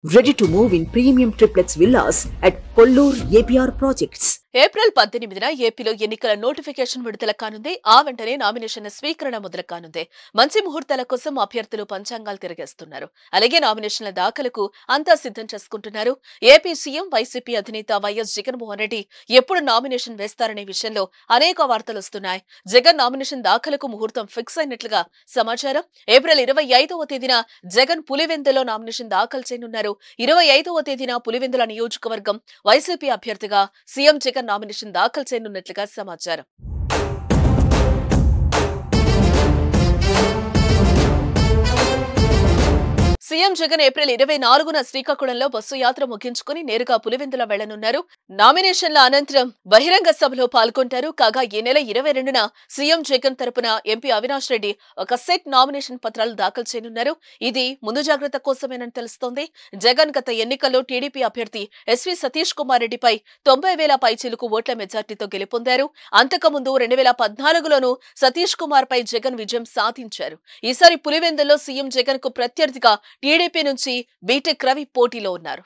Ready to move in premium triplex villas at Kollur APR Projects. April 18న ఏపీలో ఎన్నికల notification విడుదల కానుంది. ఆ వెంటనే నామినేషన్ల స్వీకరణ మొదలు కానుంది. మంచి ముహూర్తాల కోసం అభ్యర్థులు పంచాంగాలు తిరిగేస్తున్నారు. అలాగే నామినేషన్ల దాఖలకు అంతా సిద్ధం చేసుకుంటున్నారు. ఏపీ సీఎం వైసీపీ అధినేత వైఎస్ జగన్మోహన్ రెడ్డి ఎప్పుడు నామినేషన్ వేస్తారనే విషయంలో అనేక వార్తలు వస్తున్నాయి. జగన్ నామినేషన్ దాఖలకు ముహూర్తం ఫిక్స్ అయినట్లుగా సమాచారం. ఏప్రిల్ 25వ తేదీన జగన్ పులివెందులో నామినేషన్ దాఖలు చేయనున్నారు. 25వ తేదీన పులివెందుల నియోజకవర్గం వైసీపీ అభ్యర్థిగా సీఎం జగన్ నామినేషన్ దాఖలు చేయనున్నట్లుగా సమాచారం. సీఎం జగన్ ఏప్రిల్ 24న శ్రీకాకుళంలో బస్సు యాత్ర ముగించుకుని నేరుగా పులివెందుల వెళ్లనున్నారు. నామినేషన్ల అనంతరం బహిరంగ సభలో పాల్గొంటారు. కాగా ఈ నెల 22న సీఎం జగన్ తరపున ఎంపీ అవినాష్ రెడ్డి ఒక సెట్ నామినేషన్ పత్రాలు దాఖలు చేయనున్నారు. ఇది ముందు జాగ్రత్త కోసమేనని తెలుస్తోంది. జగన్ గత ఎన్నికల్లో టీడీపీ అభ్యర్థి ఎస్వి సతీష్ కుమార్ రెడ్డిపై 90,000 పైచీలకు ఓట్ల మెజార్టీతో గెలుపొందారు. అంతకుముందు 2014లోనూ సతీష్ కుమార్ పై జగన్ విజయం సాధించారు. ఈసారి పులివెందుల్లో సీఎం జగన్ కు ప్రత్యర్థిగా టీడీపీ నుంచి బీటెక్ రవి పోటీలో ఉన్నారు.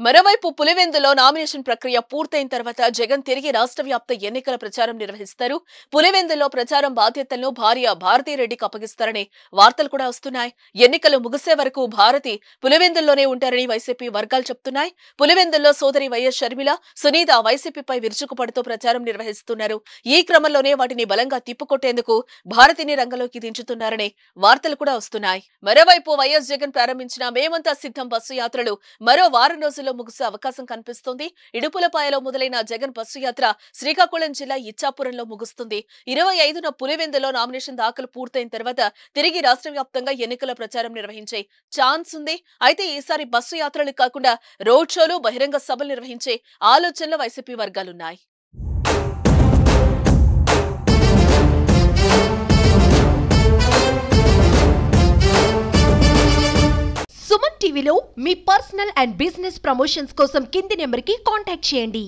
మరోవైపు పులివెందులో నామినేషన్ ప్రక్రియ పూర్తయిన తర్వాత జగన్ తిరిగి రాష్ట్ర వ్యాప్త ఎన్నికల ప్రచారం నిర్వహిస్తారు. పులివెందులో ప్రచారం బాధ్యతలను భార్య భారతీరెడ్డికి అప్పగిస్తారనే వార్తలు కూడా వస్తున్నాయి. ఎన్నికలు ముగిసే వరకు భారతి పులివెందుల్లోనే ఉంటారని వైసీపీ వర్గాలు చెప్తున్నాయి. పులివెందుల్లో సోదరి వైఎస్ షర్మిల, సునీత వైసీపీపై విరుచుకుపడుతూ ప్రచారం నిర్వహిస్తున్నారు. ఈ క్రమంలోనే వాటిని బలంగా తిప్పుకొట్టేందుకు భారతిని రంగంలోకి దించుతున్నారనే వార్తలు కూడా వస్తున్నాయి. మరోవైపు వైఎస్ జగన్ ప్రారంభించిన మేమంతా సిద్ధం బస్సు యాత్రలు మరో వారం రోజుల్లో ముగిసే అవకాశం కనిపిస్తోంది. ఇడుపులపాయలో మొదలైన జగన్ బస్సు యాత్ర శ్రీకాకుళం జిల్లా ఇచ్చాపురంలో ముగుస్తుంది. 25న పులివెందులో నామినేషన్ దాఖలు పూర్తయిన తర్వాత తిరిగి రాష్ట్ర వ్యాప్తంగా ఎన్నికల ప్రచారం నిర్వహించే ఛాన్స్ ఉంది. అయితే ఈసారి బస్సు యాత్రలు కాకుండా రోడ్ షోలు, బహిరంగ సభలు నిర్వహించే ఆలోచనలు వైసీపీ వర్గాలున్నాయి. సుమన్ టీవీలో మీ పర్సనల్ అండ్ బిజినెస్ ప్రమోషన్స్ కోసం కింది నెంబర్కి కాంటాక్ట్ చేయండి.